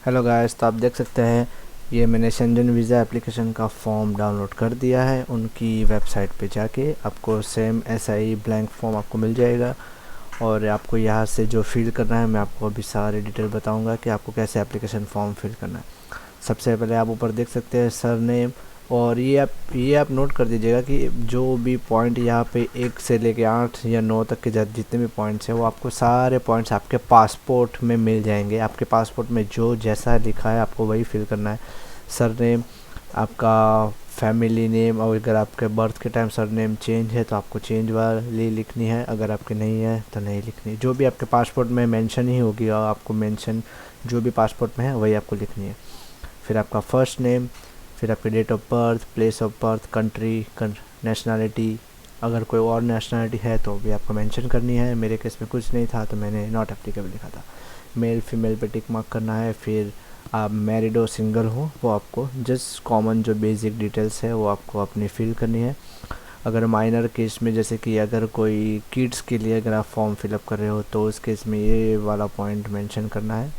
Hello guys, तो आप देख सकते हैं ये मैंने शेंजन वीज़ा एप्लीकेशन का फॉर्म डाउनलोड कर दिया है। उनकी वेबसाइट पे जाके आपको सेम ऐसा ही ब्लैंक फॉर्म आपको मिल जाएगा और आपको यहाँ से जो फिल करना है मैं आपको अभी सारी डिटेल बताऊंगा कि आपको कैसे एप्लीकेशन फॉर्म फिल करना है। सबसे पहले आप ऊपर देख सकते हैं सरनेम, और ये आप नोट कर दीजिएगा कि जो भी पॉइंट यहाँ पे 1 से लेके 8 या 9 तक के जितने भी पॉइंट्स हैं वो आपको सारे पॉइंट्स आपके पासपोर्ट में मिल जाएंगे। आपके पासपोर्ट में जो जैसा लिखा है आपको वही फिल करना है। सरनेम, आपका फैमिली नेम, और अगर आपके बर्थ के टाइम सरनेम चेंज है तो आपको चेंज वाली लिखनी है, अगर आपके नहीं है तो नहीं लिखनी। जो भी आपके पासपोर्ट में मेंशन ही होगी और आपको मेंशन जो भी पासपोर्ट में है वही आपको लिखनी है। फिर आपका फर्स्ट नेम, फिर आपकी date of birth, place of birth, country, nationality, अगर कोई और नेशनैलिटी है तो भी आपको मेंशन करनी है। मेरे केस में कुछ नहीं था तो मैंने नॉट एप्लीकेबल लिखा था। मेल फीमेल पे टिक मार्क करना है। फिर आप मैरिड हो सिंगल हो वो आपको जस्ट कॉमन जो बेसिक डिटेल्स है वो आपको अपनी फिल करनी है। अगर माइनर केस में जैसे कि अगर कोई किड्स के लिए अगर आप फॉर्म फिलअप कर रहे हो तो उस केस में ये वाला पॉइंट मेंशन करना है।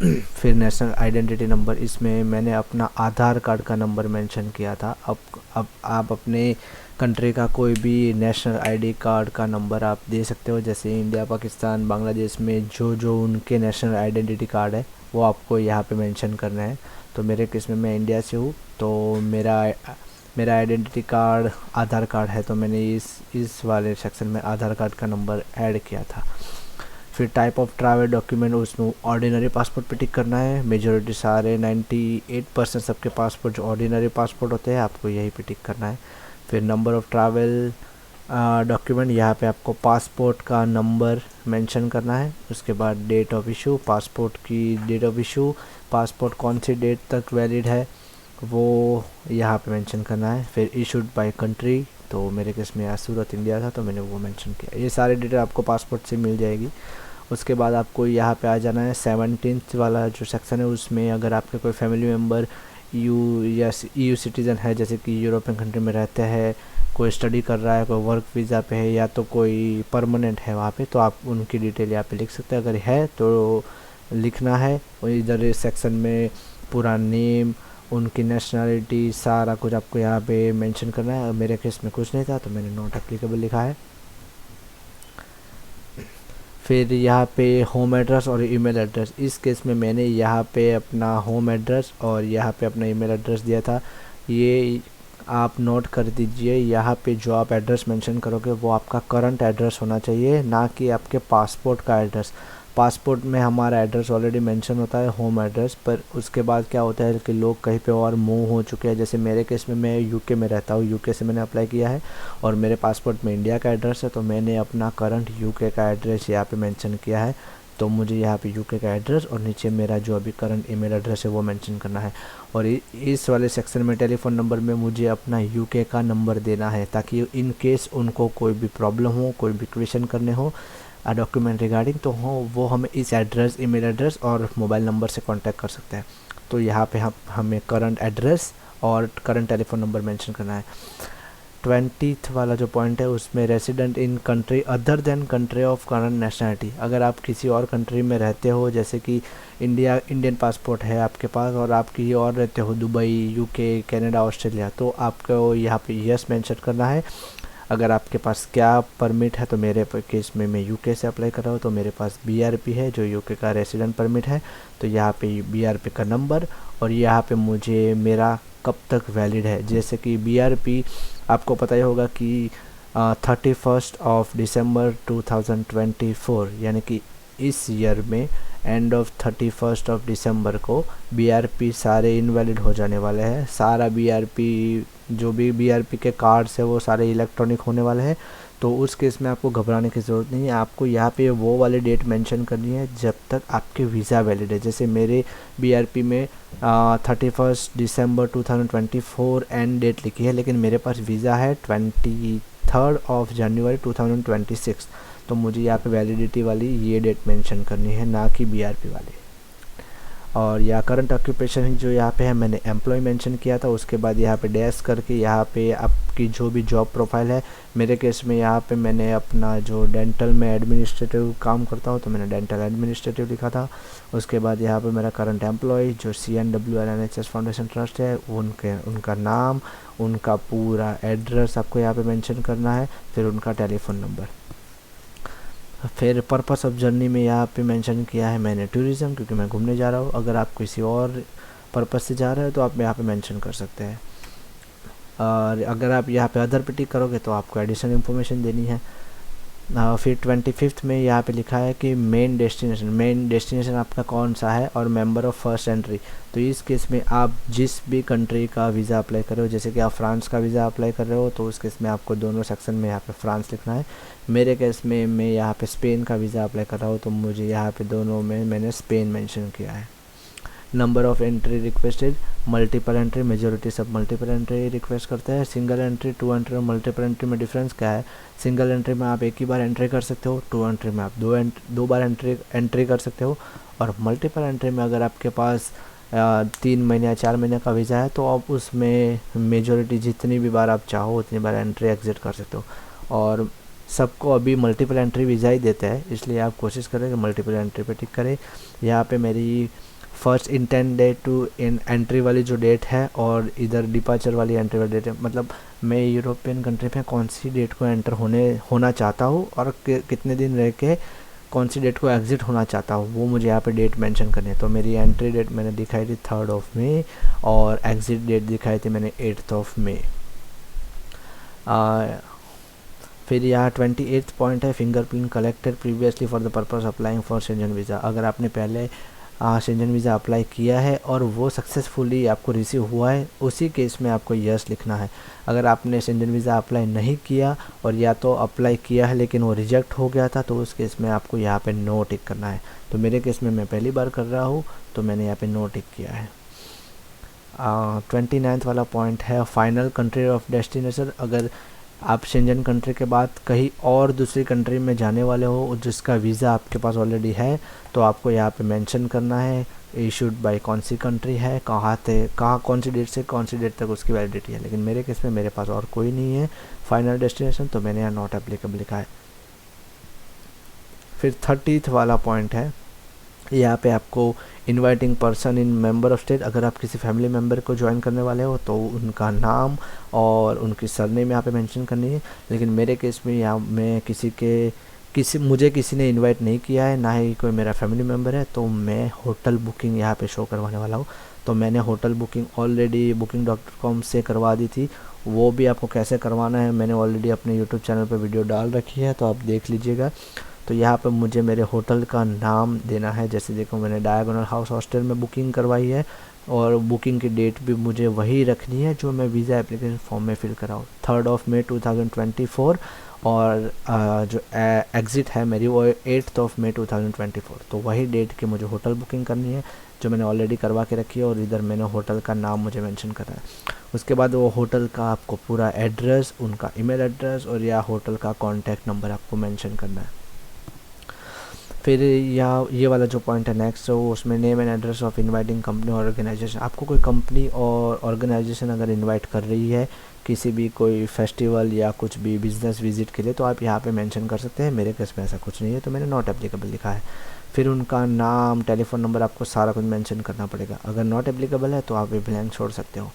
फिर नेशनल आइडेंटिटी नंबर, इसमें मैंने अपना आधार कार्ड का नंबर मेंशन किया था। अब आप अपने कंट्री का कोई भी नेशनल आईडी कार्ड का नंबर आप दे सकते हो। जैसे इंडिया, पाकिस्तान, बांग्लादेश में जो जो उनके नेशनल आइडेंटिटी कार्ड है वो आपको यहाँ पे मेंशन करना है। तो मेरे केस में मैं इंडिया से हूँ तो मेरा आइडेंटिटी कार्ड आधार कार्ड है, तो मैंने इस वाले सेक्शन में आधार कार्ड का नंबर ऐड किया था। फिर टाइप ऑफ ट्रैवल डॉक्यूमेंट, उसमें ऑर्डिनरी पासपोर्ट पे टिक करना है। मेजॉरिटी सारे 98% सबके पासपोर्ट जो ऑर्डिनरी पासपोर्ट होते हैं आपको यही पे टिक करना है। फिर नंबर ऑफ़ ट्रैवल डॉक्यूमेंट, यहाँ पे आपको पासपोर्ट का नंबर मेंशन करना है। उसके बाद डेट ऑफ इशू, पासपोर्ट की डेट ऑफ इशू, पासपोर्ट कौन सी डेट तक वैलिड है वो यहाँ पे मेंशन करना है। फिर इशूड बाय कंट्री, तो मेरे केस में सूरत इंडिया था तो मैंने वो मेंशन किया। ये सारी डिटेल आपको पासपोर्ट से मिल जाएगी। उसके बाद आपको यहाँ पे आ जाना है 17th वाला जो सेक्शन है, उसमें अगर आपके कोई फैमिली मेम्बर EU सिटीज़न है, जैसे कि यूरोपियन कंट्री में रहते हैं, कोई स्टडी कर रहा है, कोई वर्क वीज़ा पे है या तो कोई परमानेंट है वहाँ पे, तो आप उनकी डिटेल यहाँ पे लिख सकते हैं। अगर है तो लिखना है, और इधर इस सेक्शन में पूरा नेम, उनकी नेशनैलिटी, सारा कुछ आपको यहाँ पे मेंशन करना है। मेरे केस में कुछ नहीं था तो मैंने नॉट एप्लीकेबल लिखा है। फिर यहाँ पे होम एड्रेस और ईमेल एड्रेस, इस केस में मैंने यहाँ पे अपना होम एड्रेस और यहाँ पे अपना ईमेल एड्रेस दिया था। ये आप नोट कर दीजिए, यहाँ पे जो आप एड्रेस मेंशन करोगे वो आपका करंट एड्रेस होना चाहिए, ना कि आपके पासपोर्ट का एड्रेस। पासपोर्ट में हमारा एड्रेस ऑलरेडी मेंशन होता है होम एड्रेस, पर उसके बाद क्या होता है कि लोग कहीं पे और मूव हो चुके हैं। जैसे मेरे केस में मैं यूके में रहता हूँ, यूके से मैंने अप्लाई किया है और मेरे पासपोर्ट में इंडिया का एड्रेस है, तो मैंने अपना करंट यूके का एड्रेस यहाँ पे मेंशन किया है। तो मुझे यहाँ पे यूके का एड्रेस और नीचे मेरा जो अभी करंट ईमेल एड्रेस है वो मेंशन करना है। और इस वाले सेक्शन में टेलीफोन नंबर में मुझे अपना यूके का नंबर देना है, ताकि इन केस उनको कोई भी प्रॉब्लम हो, कोई भी क्वेश्चन करने हो डॉक्यूमेंट रिगार्डिंग, तो हो वो हमें इस एड्रेस, ईमेल एड्रेस और मोबाइल नंबर से कांटेक्ट कर सकते हैं। तो यहाँ पे हमें करंट एड्रेस और करंट टेलीफोन नंबर मेंशन करना है। 20th वाला जो पॉइंट है उसमें resident in country other than country of current nationality, अगर आप किसी और कंट्री में रहते हो, जैसे कि इंडियन पासपोर्ट है आपके पास और आप कहीं और रहते हो, दुबई, यूके, कनाडा, ऑस्ट्रेलिया, तो आपको यहाँ पे यस मेंशन करना है। अगर आपके पास क्या परमिट है, तो मेरे केस में मैं यूके से अप्लाई कर रहा हूँ तो मेरे पास बीआरपी है जो यूके का रेसिडेंट परमिट है, तो यहाँ पे बीआरपी का नंबर और यहाँ पे मुझे मेरा कब तक वैलिड है। जैसे कि बीआरपी आपको पता ही होगा कि 31 दिसंबर 2024, यानी कि इस ईयर में एंड ऑफ 31 दिसंबर को बीआरपी सारे इनवैलिड हो जाने वाले हैं। सारा बीआरपी जो भी बीआरपी के कार्ड्स है वो सारे इलेक्ट्रॉनिक होने वाले हैं, तो उस केस में आपको घबराने की ज़रूरत नहीं है। आपको यहाँ पे वो वाली डेट मेंशन करनी है जब तक आपके वीज़ा वैलिड है। जैसे मेरे बीआरपी में 31 दिसंबर 2024 एंड डेट लिखी है, लेकिन मेरे पास वीज़ा है 23 जनवरी 2026, तो मुझे यहाँ पे वैलिडिटी वाली ये डेट मेंशन करनी है, ना कि बीआरपी वाली। और या करंट ऑक्यूपेशन जो यहाँ पे है मैंने एम्प्लॉय मेंशन किया था। उसके बाद यहाँ पे डैश करके यहाँ पे आपकी जो भी जॉब प्रोफाइल है, मेरे केस में यहाँ पे मैंने अपना जो डेंटल में एडमिनिस्ट्रेटिव काम करता हूँ तो मैंने डेंटल एडमिनिस्ट्रेटिव लिखा था। उसके बाद यहाँ पे मेरा करंट एम्प्लॉय जो CNWL-NHS फाउंडेशन ट्रस्ट है उनका नाम, उनका पूरा एड्रेस आपको यहाँ पे मेंशन करना है, फिर उनका टेलीफोन नंबर। फिर पर्पस ऑफ जर्नी में यहाँ पे मेंशन किया है मैंने टूरिज़्म, क्योंकि मैं घूमने जा रहा हूँ। अगर आप किसी और पर्पस से जा रहे हो तो आप यहाँ पे मेंशन कर सकते हैं। और अगर आप यहाँ पे अदर पे टिक करोगे तो आपको एडिशनल इन्फॉर्मेशन देनी है। फिर 25th में यहाँ पे लिखा है कि मेन डेस्टिनेशन आपका कौन सा है और मेंबर ऑफ फर्स्ट एंट्री। तो इस केस में आप जिस भी कंट्री का वीज़ा अप्लाई कर रहे हो, जैसे कि आप फ्रांस का वीज़ा अप्लाई कर रहे हो तो उस केस में आपको दोनों सेक्शन में यहाँ पे फ्रांस लिखना है। मेरे केस में मैं यहाँ पे स्पेन का वीज़ा अप्लाई कर रहा हूँ तो मुझे यहाँ पे दोनों में मैंने स्पेन मेंशन किया है। Number of entry requested, multiple entry, majority सब मल्टीपल एंट्री रिक्वेस्ट करते हैं। सिंगल एंट्री, टू एंट्री और मल्टीपल एंट्री में डिफरेंस क्या है? सिंगल एंट्री में आप एक ही बार एंट्री कर सकते हो, टू एंट्री में आप दो बार एंट्री कर सकते हो, और मल्टीपल एंट्री में अगर आपके पास 3 महीने या 4 महीने का वीज़ा है तो आप उसमें मेजोरिटी जितनी भी बार आप चाहो उतनी बार एंट्री एग्जिट कर सकते हो। और सबको अभी मल्टीपल एंट्री वीज़ा ही देते हैं, इसलिए आप कोशिश करें कि मल्टीपल एंट्री पे टिक करें। यहाँ पे मेरी first intent date to entry वाली जो डेट है और इधर डिपार्चर वाली एंट्री वाली डेट है, मतलब मैं यूरोपियन कंट्री में कौन सी डेट को एंटर होना चाहता हूँ और कितने दिन रह के कौन सी डेट को एग्ज़िट होना चाहता हूँ, वो मुझे यहाँ पे डेट मेंशन करनी है। तो मेरी एंट्री डेट मैंने दिखाई थी 3rd मई और एग्ज़िट डेट दिखाई थी मैंने 8th मई। फिर यहाँ 28th पॉइंट है, fingerprint collected previously for the purpose applying for Shenzhen visa. अगर आपने पहले शेंजन वीज़ा अप्लाई किया है और वो सक्सेसफुली आपको रिसीव हुआ है, उसी केस में आपको यस लिखना है। अगर आपने शेंजन वीज़ा अप्लाई नहीं किया और या तो अप्लाई किया है लेकिन वो रिजेक्ट हो गया था तो उस केस में आपको यहाँ पे नो टिक करना है। तो मेरे केस में मैं पहली बार कर रहा हूँ तो मैंने यहाँ पे नो टिक किया है। 29th वाला पॉइंट है फाइनल कंट्री ऑफ डेस्टिनेशन। अगर आप शेंजन कंट्री के बाद कहीं और दूसरी कंट्री में जाने वाले हो जिसका वीज़ा आपके पास ऑलरेडी है तो आपको यहाँ पे मेंशन करना है इशूड बाय कौन सी कंट्री है, कहाँ कौन सी डेट से कौन सी डेट तक उसकी वैलिडिटी है। लेकिन मेरे केस में मेरे पास और कोई नहीं है फाइनल डेस्टिनेशन, तो मैंने यहाँ नॉट एप्लीकेबल लिखा है। फिर 30th वाला पॉइंट है, यहाँ पे आपको inviting person in member of state. अगर आप किसी फैमिली मेम्बर को ज्वाइन करने वाले हो तो उनका नाम और उनकी सरनेम यहाँ पे मेंशन करनी है। लेकिन मेरे केस में यहाँ मैं मुझे किसी ने इनवाइट नहीं किया है, ना ही कोई मेरा फैमिली मेम्बर है, तो मैं होटल बुकिंग यहाँ पे शो करवाने वाला हूँ। तो मैंने होटल बुकिंग ऑलरेडी booking.com से करवा दी थी। वो भी आपको कैसे करवाना है मैंने ऑलरेडी अपने यूट्यूब चैनल पर वीडियो डाल रखी है, तो आप देख लीजिएगा। तो यहाँ पे मुझे मेरे होटल का नाम देना है। जैसे देखो मैंने डायगोनल हाउस हॉस्टल में बुकिंग करवाई है और बुकिंग की डेट भी मुझे वही रखनी है जो मैं वीज़ा एप्लीकेशन फॉर्म में फिल कराऊँ, 3rd मई 2024। और जो एग्ज़िट है मेरी वो 8th मई 2024। तो वही डेट की मुझे होटल बुकिंग करनी है जो मैंने ऑलरेडी करवा के रखी है, और इधर मैंने होटल का नाम मुझे मेंशन करना है। उसके बाद वो होटल का आपको पूरा एड्रेस, उनका ईमेल एड्रेस और या होटल का कॉन्टैक्ट नंबर आपको मेंशन करना है। फिर ये वाला जो पॉइंट है नेक्स्ट, तो उसमें name and address of inviting company और ऑर्गेनाइजेशन। आपको कोई कंपनी और ऑर्गेनाइजेशन अगर इनवाइट कर रही है किसी भी कोई फेस्टिवल या कुछ भी बिज़नेस विजिट के लिए तो आप यहाँ पे मेंशन कर सकते हैं। मेरे केस में ऐसा कुछ नहीं है तो मैंने नॉट एप्लीकेबल लिखा है। फिर उनका नाम, टेलीफोन नंबर आपको सारा कुछ मेंशन करना पड़ेगा। अगर नॉट एप्लीकेबल है तो आप ये ब्लैंक छोड़ सकते हो।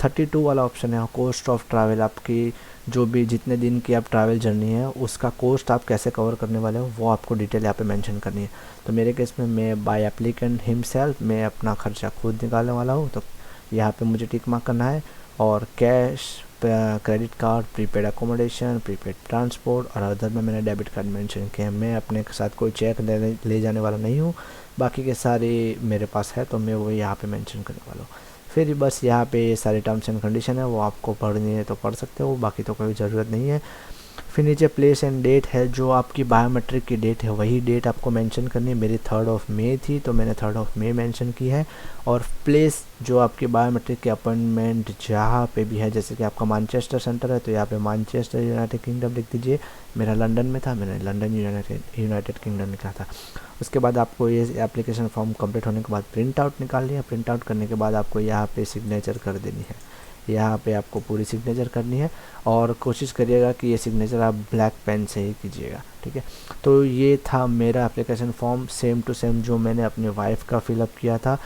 32 वाला ऑप्शन है कॉस्ट ऑफ ट्रैवल। आपकी जो भी जितने दिन की आप ट्रैवल जर्नी है उसका कॉस्ट आप कैसे कवर करने वाले हो वो आपको डिटेल यहाँ पे मेंशन करनी है। तो मेरे केस में मैं बाय एप्लीकेंट हिमसेल्फ मैं अपना खर्चा खुद निकालने वाला हूँ, तो यहाँ पे मुझे टिक मार्क करना है। और cash, credit card, prepaid accommodation, prepaid transport और अदर में मैंने डेबिट कार्ड मेंशन किया है। मैं अपने साथ कोई चेक ले जाने वाला नहीं हूँ, बाकी के सारे मेरे पास है तो मैं वो यहाँ पे मेंशन करने वाला हूँ। फिर बस यहाँ पे सारे टर्म्स एंड कंडीशन है वो आपको पढ़नी है तो पढ़ सकते हो, बाकी तो कोई ज़रूरत नहीं है। फिर नीचे प्लेस एंड डेट है, जो आपकी बायोमेट्रिक की डेट है वही डेट आपको मेंशन करनी है। मेरी 3 मई थी तो मैंने 3 मई मेंशन की है। और प्लेस जो आपकी बायोमेट्रिक के अपॉइंटमेंट जहाँ पे भी है, जैसे कि आपका मैनचेस्टर सेंटर है तो यहाँ पे मैनचेस्टर यूनाइटेड किंगडम लिख दीजिए। मेरा लंदन में था, मैंने लंदन यूनाइटेड किंगडम लिखा था। उसके बाद आपको ये एप्लीकेशन फॉर्म कंप्लीट होने के बाद प्रिंट आउट निकाल लिया। प्रिंट आउट करने के बाद आपको यहाँ पे सिग्नेचर कर देनी है, यहाँ पे आपको पूरी सिग्नेचर करनी है। और कोशिश करिएगा कि ये सिग्नेचर आप ब्लैक पेन से ही कीजिएगा, ठीक है। तो ये था मेरा application form, same to same जो मैंने अपनी वाइफ का फिलअप किया था।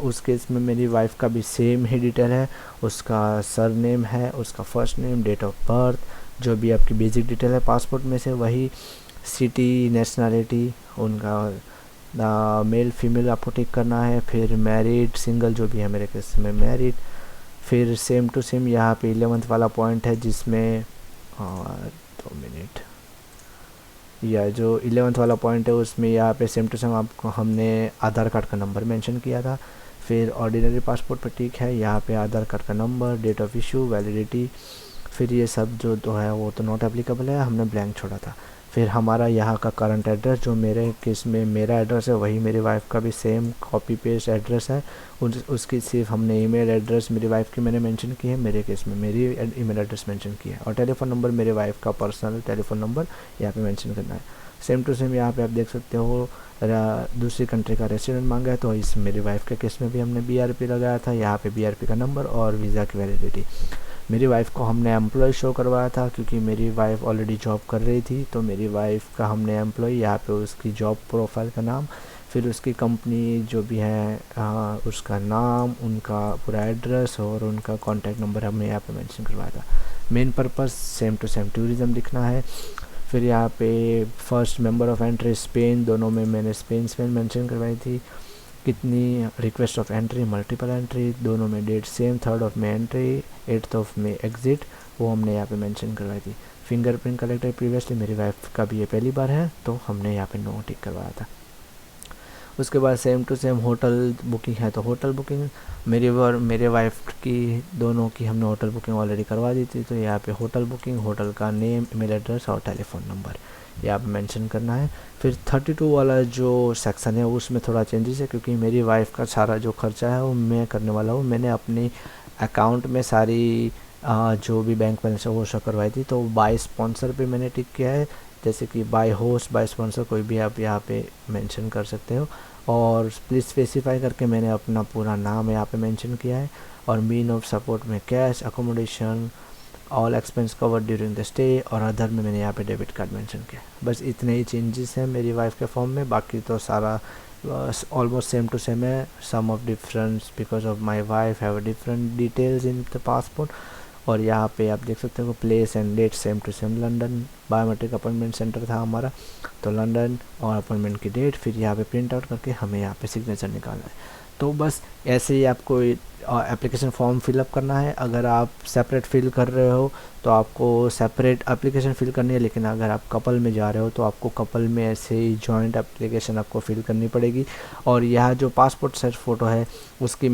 उस केस में मेरी वाइफ का भी सेम ही डिटेल है, उसका सरनेम है, उसका first name, date of birth, जो भी आपकी बेसिक डिटेल है पासपोर्ट में से वही, सिटी, नेशनैलिटी, उनका मेल फीमेल आपको टिक करना है। फिर मैरिड, सिंगल, जो भी है, मेरे केस में मैरिड। फिर सेम टू सेम यहाँ पे 11th वाला पॉइंट है जिसमें 2 मिनट, या जो 11th वाला पॉइंट है उसमें यहाँ पे सेम टू सेम आपको हमने आधार कार्ड का नंबर मेंशन किया था। फिर ऑर्डिनरी पासपोर्ट पर टिक है, यहाँ पे आधार कार्ड का number, date of issue, validity. फिर ये सब जो तो है वो तो नॉट एप्लीकेबल है, हमने ब्लैंक छोड़ा था। फिर हमारा यहाँ का करंट एड्रेस, जो मेरे केस में मेरा एड्रेस है वही मेरी वाइफ का भी सेम कॉपी पेस्ट एड्रेस है। उसकी सिर्फ हमने ईमेल एड्रेस मेरी वाइफ की मैंने मेंशन की है, मेरे केस में मेरी ईमेल एड्रेस मेंशन की है। और टेलीफोन नंबर मेरे वाइफ का पर्सनल टेलीफोन नंबर यहाँ पे मेंशन करना है। सेम टू सेम यहाँ पे आप देख सकते हो दूसरी कंट्री का रेसिडेंट मांगा है, तो इस मेरी वाइफ के केस में भी हमने BRP लगाया था, यहाँ पे BRP का नंबर और वीज़ा की वैलिडिटी। मेरी वाइफ को हमने एम्प्लॉय शो करवाया था क्योंकि मेरी वाइफ ऑलरेडी जॉब कर रही थी, तो मेरी वाइफ का हमने एम्प्लॉय, यहाँ पे उसकी जॉब प्रोफाइल का नाम, फिर उसकी कंपनी जो भी है उसका नाम, उनका पूरा एड्रेस और उनका कॉन्टैक्ट नंबर हमने यहाँ पे मेंशन करवाया था। Main purpose same to same tourism लिखना है। फिर यहाँ पे first member of entry Spain, दोनों में मैंने स्पेन मेंशन करवाई थी। कितनी request of entry, multiple entry, दोनों में डेट सेम, 3 मई एंट्री, 8 मई एग्ज़िट, वो हमने यहाँ पे मेंशन करवाई थी। फिंगरप्रिंट कलेक्टर प्रीवियसली मेरी वाइफ का भी ये पहली बार है तो हमने यहाँ पे नो टिक करवाया था। उसके बाद same to same hotel booking है, तो होटल बुकिंग मेरी और मेरे वाइफ की दोनों की हमने होटल बुकिंग ऑलरेडी करवा दी थी, तो यहाँ पे होटल बुकिंग, होटल का नेम, ईमेल एड्रेस और टेलीफोन नंबर यहाँ पे मेंशन करना है। फिर 32 वाला जो सेक्शन है उसमें थोड़ा चेंजेस है क्योंकि मेरी वाइफ का सारा जो खर्चा है वो मैं करने वाला हूँ। मैंने अपनी अकाउंट में सारी जो भी बैंक बैलेंस है वो शो करवाई थी, तो बाय स्पॉन्सर पे मैंने टिक किया है, जैसे कि बाय होस्ट, बाय स्पॉन्सर, कोई भी आप यहाँ पे मेंशन कर सकते हो। और प्लीज़ स्पेसिफाई करके मैंने अपना पूरा नाम यहाँ पे मेंशन किया है। और मीन ऑफ सपोर्ट में cash, accommodation, all expense cover during the stay, और अदर में मैंने यहाँ पे डेबिट कार्ड मेंशन किया। बस इतने ही चेंजेस हैं मेरी वाइफ के फॉर्म में, बाकी तो सारा ऑलमोस्ट सेम टू सेम है। Some of difference because of my wife have different details in the passport. और यहाँ पे आप देख सकते हो place and date same to same London, biometric appointment centre था हमारा तो लंदन, और अपॉइंटमेंट की डेट। फिर यहाँ पे प्रिंट आउट करके हमें यहाँ पे सिग्नेचर निकालना है। तो बस ऐसे ही आपको एप्लीकेशन फॉर्म फिलअप करना है। अगर आप सेपरेट फिल कर रहे हो तो आपको सेपरेट एप्लीकेशन फिल करनी है, लेकिन अगर आप कपल में जा रहे हो तो आपको कपल में ऐसे ही जॉइंट एप्लीकेशन आपको फिल करनी पड़ेगी। और यह जो पासपोर्ट साइज फ़ोटो है उसकी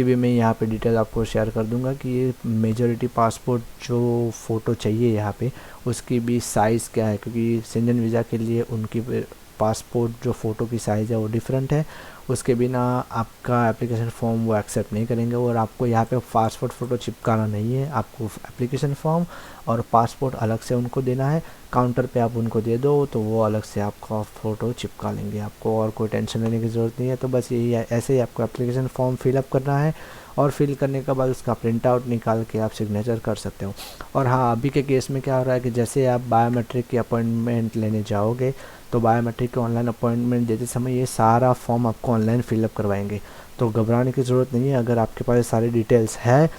भी मैं यहाँ पे डिटेल आपको शेयर कर दूंगा कि ये मेजॉरिटी पासपोर्ट जो फ़ोटो चाहिए यहाँ पे उसकी भी साइज़ क्या है, क्योंकि शेंजन वीज़ा के लिए उनकी पासपोर्ट जो फ़ोटो की साइज़ है वो डिफरेंट है। उसके बिना आपका एप्लीकेशन फॉर्म वो एक्सेप्ट नहीं करेंगे। और आपको यहाँ पे पासपोर्ट फ़ोटो चिपकाना नहीं है, आपको एप्लीकेशन फॉर्म और पासपोर्ट अलग से उनको देना है। काउंटर पे आप उनको दे दो तो वो अलग से आपका फ़ोटो चिपका लेंगे, आपको और कोई टेंशन लेने की ज़रूरत नहीं है। तो बस यही है, ऐसे ही आपको एप्लीकेशन फॉर्म फिलअप करना है और फिल करने के बाद उसका प्रिंट आउट निकाल के आप सिग्नेचर कर सकते हो। और हाँ, अभी के केस में क्या हो रहा है कि जैसे आप बायोमेट्रिक की अपॉइंटमेंट लेने जाओगे तो बायोमेट्रिक के ऑनलाइन अपॉइंटमेंट देते समय ये सारा फॉर्म आपको ऑनलाइन फिलअप करवाएंगे, तो घबराने की ज़रूरत नहीं है। अगर आपके पास सारी डिटेल्स है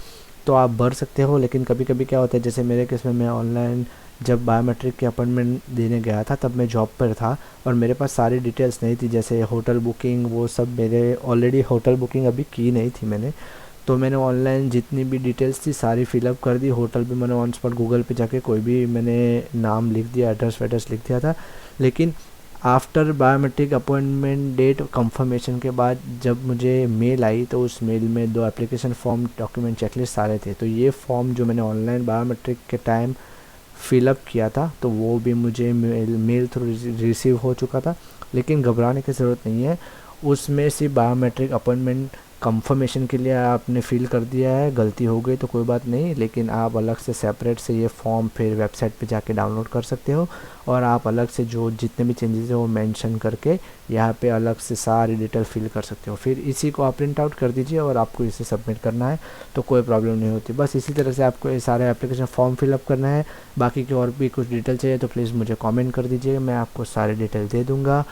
तो आप भर सकते हो। लेकिन कभी कभी क्या होता है, जैसे मेरे केस में मैं ऑनलाइन जब बायोमेट्रिक की अपॉइंटमेंट देने गया था तब मैं जॉब पर था और मेरे पास सारी डिटेल्स नहीं थी, जैसे होटल बुकिंग वो सब। मेरे ऑलरेडी होटल बुकिंग अभी की नहीं थी मैंने, तो मैंने ऑनलाइन जितनी भी डिटेल्स थी सारी फिलअप कर दी। होटल भी मैंने ऑन स्पॉट गूगल पे जाके कोई भी मैंने नाम लिख दिया, एड्रेस वेड्रेस लिख दिया था। लेकिन after biometric appointment date confirmation के बाद जब मुझे मेल आई तो उस मेल में 2 एप्लीकेशन फॉर्म, डॉक्यूमेंट, चेकलिस्ट सारे थे। तो ये फॉर्म जो मैंने ऑनलाइन बायोमेट्रिक के टाइम फिलअप किया था तो वो भी मुझे मेल थ्रू रिसीव हो चुका था। लेकिन घबराने की ज़रूरत नहीं है, उसमें सिर्फ बायोमेट्रिक अपॉइंटमेंट कंफर्मेशन के लिए आपने फिल कर दिया है, गलती हो गई तो कोई बात नहीं, लेकिन आप अलग से सेपरेट से ये फॉर्म फिर वेबसाइट पे जाके डाउनलोड कर सकते हो और आप अलग से जो जितने भी चेंजेस है वो मेंशन करके यहाँ पे अलग से सारी डिटेल फिल कर सकते हो। फिर इसी को आप प्रिंट आउट कर दीजिए और आपको इसे सबमिट करना है तो कोई प्रॉब्लम नहीं होती। बस इसी तरह से आपको ये सारे एप्लीकेशन फॉर्म फिलअप करना है। बाकी की और भी कुछ डिटेल चाहिए तो प्लीज़ मुझे कमेंट कर दीजिए, मैं आपको सारी डिटेल दे दूँगा।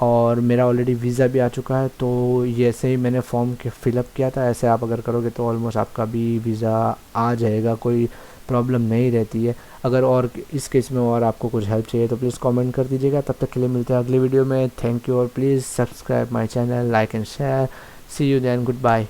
और मेरा ऑलरेडी वीज़ा भी आ चुका है, तो ये ऐसे ही मैंने फॉर्म के फिलअप किया था, ऐसे आप अगर करोगे तो ऑलमोस्ट आपका भी वीज़ा आ जाएगा, कोई प्रॉब्लम नहीं रहती है। अगर और इस केस में और आपको कुछ हेल्प चाहिए तो प्लीज़ कमेंट कर दीजिएगा। तब तक के लिए मिलते हैं अगली वीडियो में। थैंक यू और please subscribe my channel, like and share. See you then, good bye.